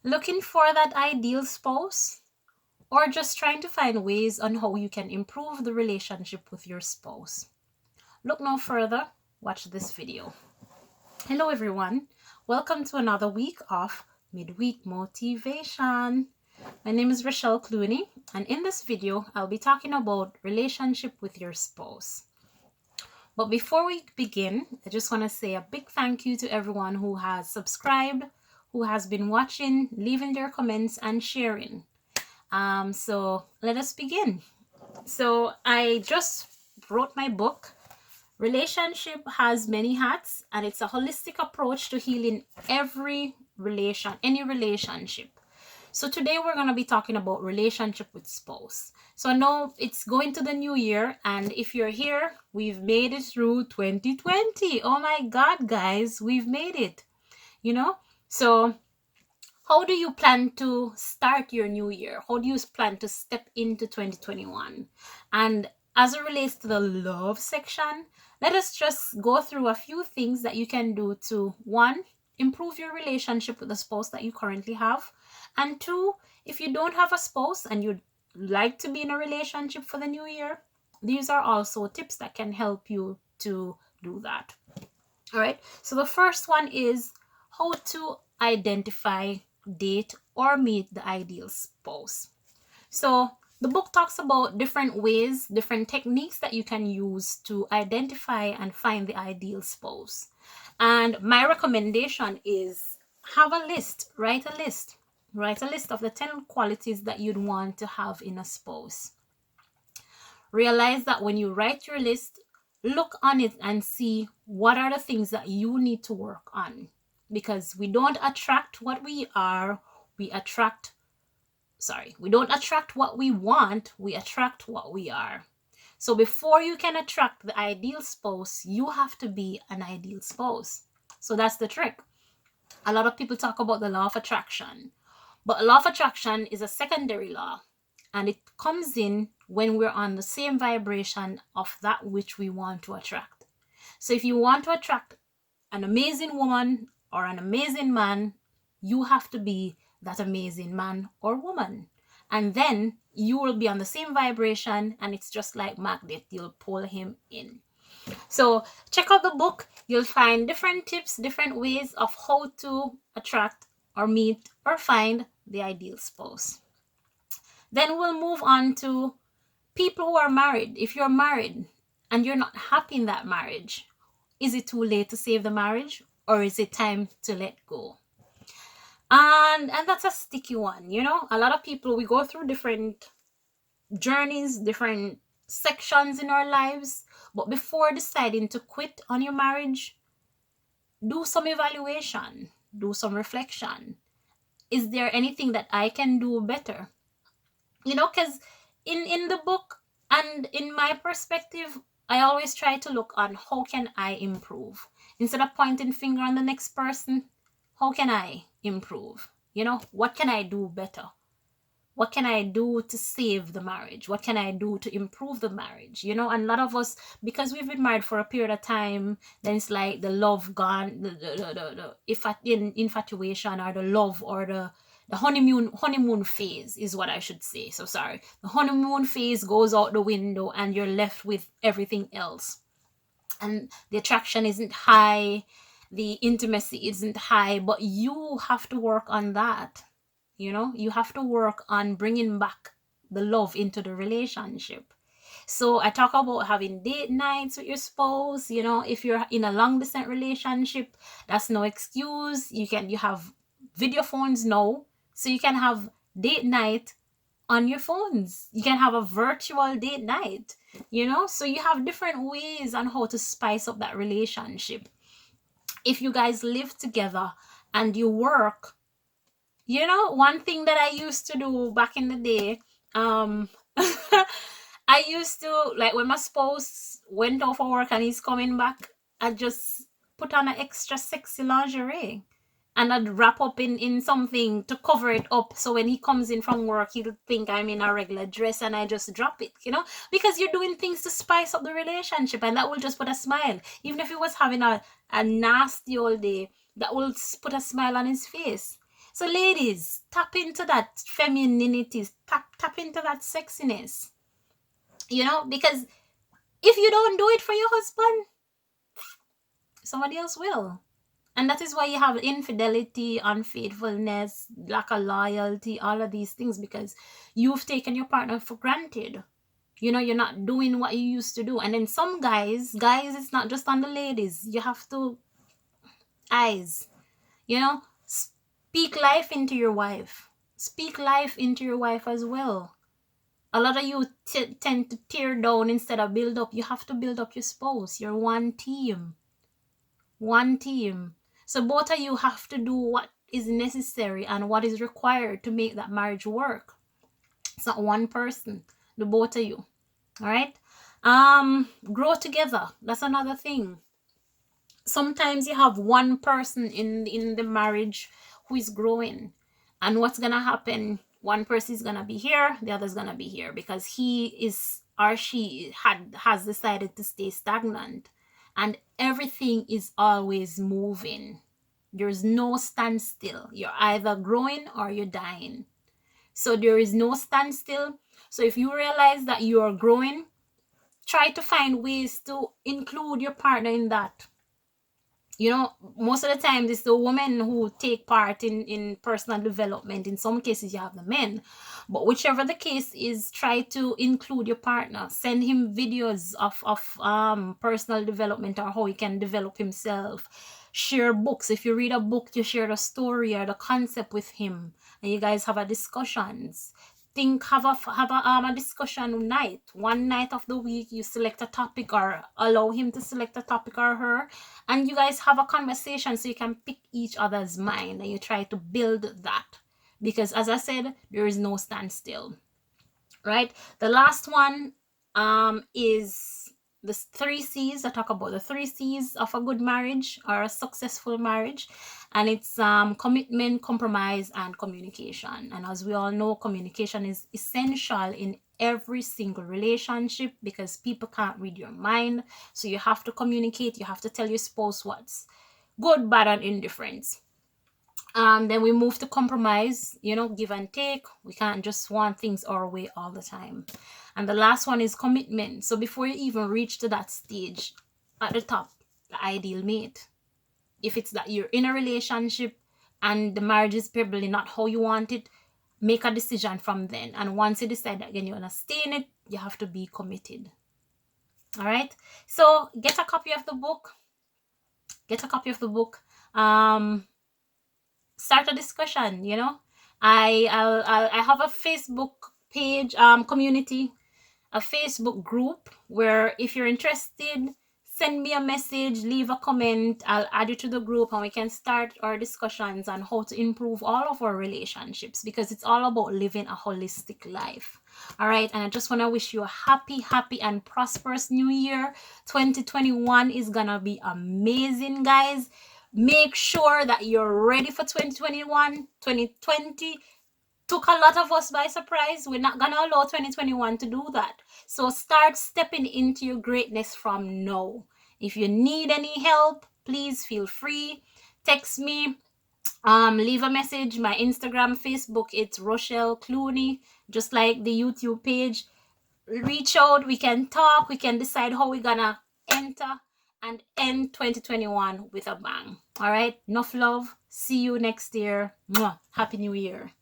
Looking for that ideal spouse? Or just trying to find ways on how you can improve the relationship with your spouse? Look no further, watch this video. Hello everyone, welcome to another week of Midweek Motivation. My name is Rochelle Clooney, and in this video, I'll be talking about relationship with your spouse. But before we begin, I just want to say a big thank you to everyone who has subscribed, who has been watching, leaving their comments, and sharing. So let us begin. So I just wrote my book. Relationship has many hats, and it's a holistic approach to healing any relationship. So today we're going to be talking about relationship with spouse. So I know it's going to the new year, and if you're here, we've made it through 2020. Oh my God, guys, we've made it. So how do you plan to start your new year? How do you plan to step into 2021? And as it relates to the love section, let us just go through a few things that you can do to, one, improve your relationship with the spouse that you currently have. And two, if you don't have a spouse and you'd like to be in a relationship for the new year, these are also tips that can help you to do that. All right. So the first one is how to identify, date, or meet the ideal spouse. So the book talks about different ways, different techniques that you can use to identify and find the ideal spouse. And my recommendation is have a list, write a list of the 10 qualities that you'd want to have in a spouse. Realize that when you write your list, look on it and see what are the things that you need to work on. Because we don't attract what we are, we don't attract what we want, we attract what we are. So before you can attract the ideal spouse, you have to be an ideal spouse. So that's the trick. A lot of people talk about the law of attraction, but law of attraction is a secondary law, and it comes in when we're on the same vibration of that which we want to attract. So if you want to attract an amazing woman or an amazing man, you have to be that amazing man or woman. And then you will be on the same vibration, and it's just like magnet. You'll pull him in. So check out the book. You'll find different tips, different ways of how to attract or meet or find the ideal spouse. Then we'll move on to people who are married. If you're married and you're not happy in that marriage, is it too late to save the marriage, or is it time to let go? And that's a sticky one. A lot of people, we go through different journeys, different sections in our lives, but before deciding to quit on your marriage, do some evaluation, do some reflection. Is there anything that I can do better? Because in the book and in my perspective, I always try to look on how can I improve. Instead of pointing finger on the next person, how can I improve? What can I do better? What can I do to save the marriage? What can I do to improve the marriage? And a lot of us, because we've been married for a period of time, then it's like the love gone, the infatuation, or the love, or the honeymoon phase is what I should say. So sorry. The honeymoon phase goes out the window, and you're left with everything else. And the attraction isn't high, the intimacy isn't high, but you have to work on that. You have to work on bringing back the love into the relationship. So I talk about having date nights with your spouse. If you're in a long distance relationship, that's no excuse. You have video phones now, so you can have date night on your phones. You can have a virtual date night, so you have different ways on how to spice up that relationship. If you guys live together and you work, one thing that I used to do back in the day, I used to, like, when my spouse went off for work and he's coming back, I just put on an extra sexy lingerie, and I'd wrap up in something to cover it up, so when he comes in from work, he'll think I'm in a regular dress, and I just drop it, because you're doing things to spice up the relationship, and that will just put a smile. Even if he was having a nasty old day, that will put a smile on his face. So ladies, tap into that femininity, tap into that sexiness. Because if you don't do it for your husband, somebody else will. And that is why you have infidelity, unfaithfulness, lack of loyalty, all of these things, because you've taken your partner for granted. You're not doing what you used to do. And then some guys, it's not just on the ladies. You have to eyes, speak life into your wife. Speak life into your wife as well. A lot of you tend to tear down instead of build up. You have to build up your spouse. You're one team. One team. So both of you have to do what is necessary and what is required to make that marriage work. It's not one person, the both of you. All right. Grow together. That's another thing. Sometimes you have one person in the marriage who is growing, and what's gonna happen, one person is gonna be here, the other's gonna be here, because he is or she has decided to stay stagnant, and everything is always moving. There's no standstill. You're either growing or you're dying. So there is no standstill. So if you realize that you are growing, try to find ways to include your partner in that. Most of the time it's the women who take part in personal development. In some cases you have the men, but whichever the case is, try to include your partner. Send him videos of personal development or how he can develop himself. Share books. If you read a book, you share the story or the concept with him, and you guys have a discussions. Have a discussion night. One night of the week you select a topic, or allow him to select a topic or her, and you guys have a conversation so you can pick each other's mind and you try to build that. Because as I said, there is no standstill. Right? The last one is the 3 C's. I talk about the 3 C's of a good marriage or a successful marriage, and it's commitment, compromise, and communication. And as we all know, communication is essential in every single relationship, because people can't read your mind. So you have to communicate. You have to tell your spouse what's good, bad, and indifference. Then we move to compromise, give and take. We can't just want things our way all the time. And the last one is commitment. So before you even reach to that stage, at the top, the ideal mate. If it's that you're in a relationship and the marriage is probably not how you want it, make a decision from then. And once you decide that again you want to stay in it, you have to be committed. All right. So get a copy of the book. Start a discussion. I have a Facebook page, community, a Facebook group, where if you're interested, send me a message, leave a comment. I'll add you to the group, and we can start our discussions on how to improve all of our relationships, because it's all about living a holistic life. All right. And I just want to wish you a happy and prosperous new year. 2021 is gonna be amazing, guys. Make sure that you're ready for 2021. 2020 took a lot of us by surprise. We're not gonna allow 2021 to do that. So start stepping into your greatness from now. If you need any help, please feel free. Text me, leave a message. My Instagram, Facebook, it's Rochelle Clooney, just like the YouTube page. Reach out, we can talk, we can decide how we're gonna enter and end 2021 with a bang. All right, Nuff Love. See you next year. Mwah. Happy New Year.